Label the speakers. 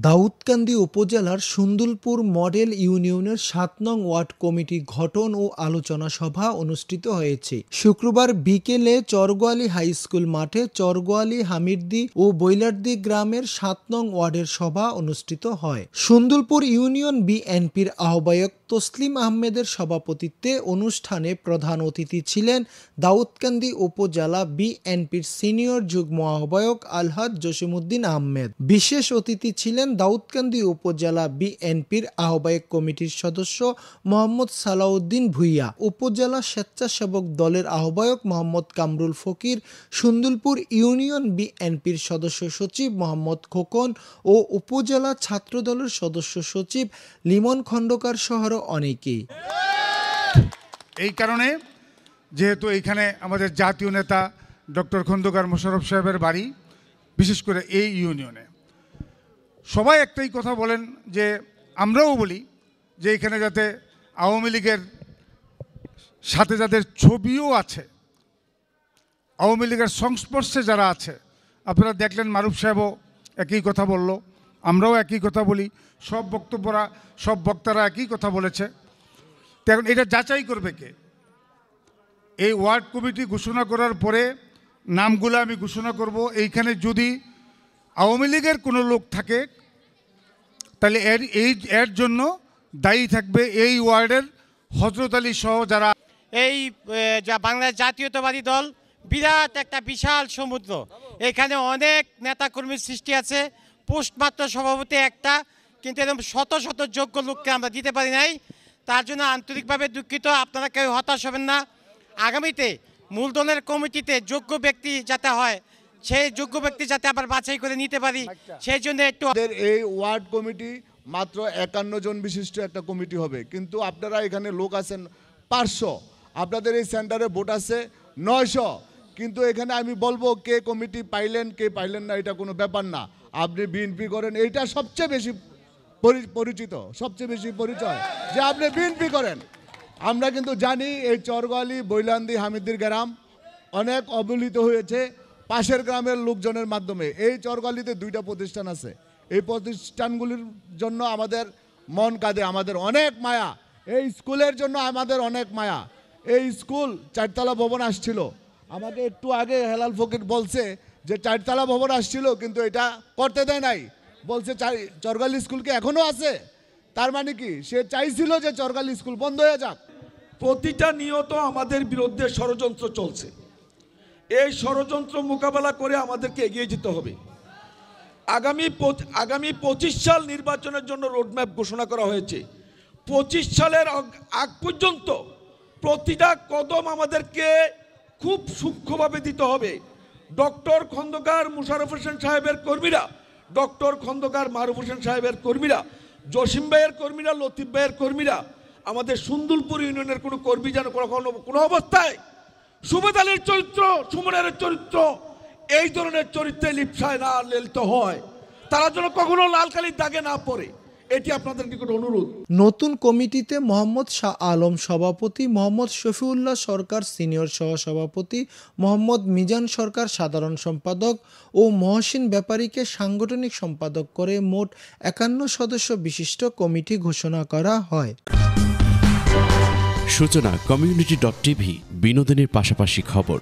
Speaker 1: দাউদকান্দি উপজেলার সুন্দুলপুর মডেল ইউনিয়নের ৭ নং ওয়ার্ড কমিটি গঠন ও আলোচনা সভা অনুষ্ঠিত হয়েছে। শুক্রবার বিকেলে চরগোয়ালী হাই স্কুল মাঠে চরগোয়ালী, হামিরদি ও বৈলারদি গ্রামের ৭ নং ওয়ার্ডের সভা অনুষ্ঠিত হয়। সুন্দুলপুর ইউনিয়ন বিএনপির আহ্বায়ক তসলিম আহমেদের সভাপতিত্বে অনুষ্ঠানে প্রধান অতিথি ছিলেন দাউদকান্দি উপজেলা বিএনপির সিনিয়র যুগ্ম আহ্বায়ক আলহাজ জসিমউদ্দিন আহমেদ। বিশেষ অতিথি ছিলেন দাউদকান্দি উপজেলা বিএনপির আহ্বায়ক কমিটির সদস্য মোহাম্মদ সালাউদ্দিন ভুইয়া, উপজেলা স্বেচ্ছাসেবক দলের আহ্বায়ক মোহাম্মদ কামরুল ফকির, সুন্দুলপুর ইউনিয়ন বিএনপির সদস্য সচিব মোহাম্মদ খোকন ও উপজেলা ছাত্র দলের সদস্য সচিব লিমন খন্দকার সহ অনেকেই।
Speaker 2: এই কারণে যেহেতু এইখানে আমাদের জাতীয় নেতা ডক্টর খন্দকার মোশাররফ সাহেবের বাড়ি, বিশেষ করে এই ইউনিয়নে সবাই একটাই কথা বলেন, যে আমরাও বলি যে এখানে যাতে আওয়ামী লীগের সাথে যাদের ছবিও আছে, আওয়ামী লীগের সংস্পর্শে যারা আছে, আপনারা দেখলেন মারুফ সাহেবও একই কথা বলল, আমরাও একই কথা বলি, সব বক্তারা একই কথা বলেছে। তো এখন এটা যাচাই করবে কে? এই ওয়ার্ড কমিটি ঘোষণা করার পরে নামগুলো আমি ঘোষণা করব। এইখানে যদি আওয়ামী লীগের কোনো লোক থাকে তাহলে এর জন্য দায়ী থাকবে এই ওয়ার্ডের হযরত আলী সহ যারা।
Speaker 3: এই বাংলাদেশ জাতীয়তাবাদী দল বিরাট একটা বিশাল সমুদ্র, এখানে অনেক নেতাকর্মীর সৃষ্টি আছে। পোস্টমাত্র সভাপতি একটা, কিন্তু এরকম শত শত যোগ্য লোককে আমরা দিতে পারি নাই, তার জন্য আন্তরিকভাবে দুঃখিত। আপনারা কেউ হতাশ হবেন না। আগামীতে মূলধনের কমিটিতে যোগ্য ব্যক্তি যাতে হয়, সেই যোগ্য ব্যক্তি যাতে আবার বাছাই করে নিতে পারি, সেই জন্য একটু।
Speaker 4: এই ওয়ার্ড কমিটি মাত্র ৫১ জন বিশিষ্ট একটা কমিটি হবে, কিন্তু আপনারা এখানে লোক আছেন ৫০০, আপনাদের এই সেন্টারে ভোট আছে ৯০০, কিন্তু এখানে আমি বলবো কে কমিটি পাইলেন কে পাইলেন না এটা কোনো ব্যাপার না। আপনি বিএনপি করেন, এইটা সবচেয়ে বেশি পরিচিত, সবচেয়ে বেশি পরিচয় যে আপনি বিএনপি করেন। আমরা কিন্তু জানি এই চরগোয়ালী, বৈলান্দি, হামিদির গ্রাম অনেক অবহেলিত হয়েছে পাশের গ্রামের লোকজনের মাধ্যমে। এই চরগোয়ালীতে 2টা প্রতিষ্ঠান আছে, এই প্রতিষ্ঠানগুলির জন্য আমাদের মন কাঁদে, আমাদের অনেক মায়া। এই স্কুলের জন্য আমাদের অনেক মায়া। এই স্কুল 4তলা ভবন আসছিল, আমাকে একটু আগে হেলাল ফকির বলছে যে 4তলা ভবন আসছিল কিন্তু এটা করতে দেয় নাই, বলছে চরগোয়ালী স্কুল কি এখনও আছে? তার মানে কি সে চাইছিল যে চরগোয়ালী স্কুল বন্ধ হয়ে যাক।
Speaker 5: প্রতিটা নিয়ত আমাদের বিরুদ্ধে ষড়যন্ত্র চলছে, এই ষড়যন্ত্র মোকাবেলা করে আমাদেরকে এগিয়ে যেতে হবে। আগামী 25 সাল নির্বাচনের জন্য রোডম্যাপ ঘোষণা করা হয়েছে। 25 সালের আগ পর্যন্ত প্রতিটা কদম আমাদেরকে খুব সূক্ষ্মভাবে দিতে হবে। ডক্টর খন্দকার মোশাররফ হোসেন সাহেবের কর্মীরা, ডক্টর খন্দকার মারুফ হোসেন সাহেবের কর্মীরা, জসিম ভাইয়ের কর্মীরা, লতিফ ভাইয়ের কর্মীরা, আমাদের সুন্দুলপুর ইউনিয়নের কোনো কর্মী যেন কোনো অবস্থায় সুবেদ আলীর চরিত্র, সুমনের চরিত্র, এই ধরনের চরিত্রে লিপ্সায় না লেলিত হয়, তারা যেন কখনো লাল কালির দাগে না পড়ে, এটি আপনাদের নিকট অনুরোধ।
Speaker 1: নতুন কমিটিতে মোহাম্মদ শাহ আলম সভাপতি, মোহাম্মদ শফিউল্লাহ সরকার সিনিয়র সহসভাপতি, মোহাম্মদ মিজান সরকার সাধারণ সম্পাদক ও মহসিন ব্যাপারীকে সাংগঠনিক সম্পাদক করে মোট ৫১ সদস্য বিশিষ্ট কমিটি ঘোষণা করা হয়।
Speaker 6: সূচনা community.tv, বিনোদনের পাশাপাশি খবর।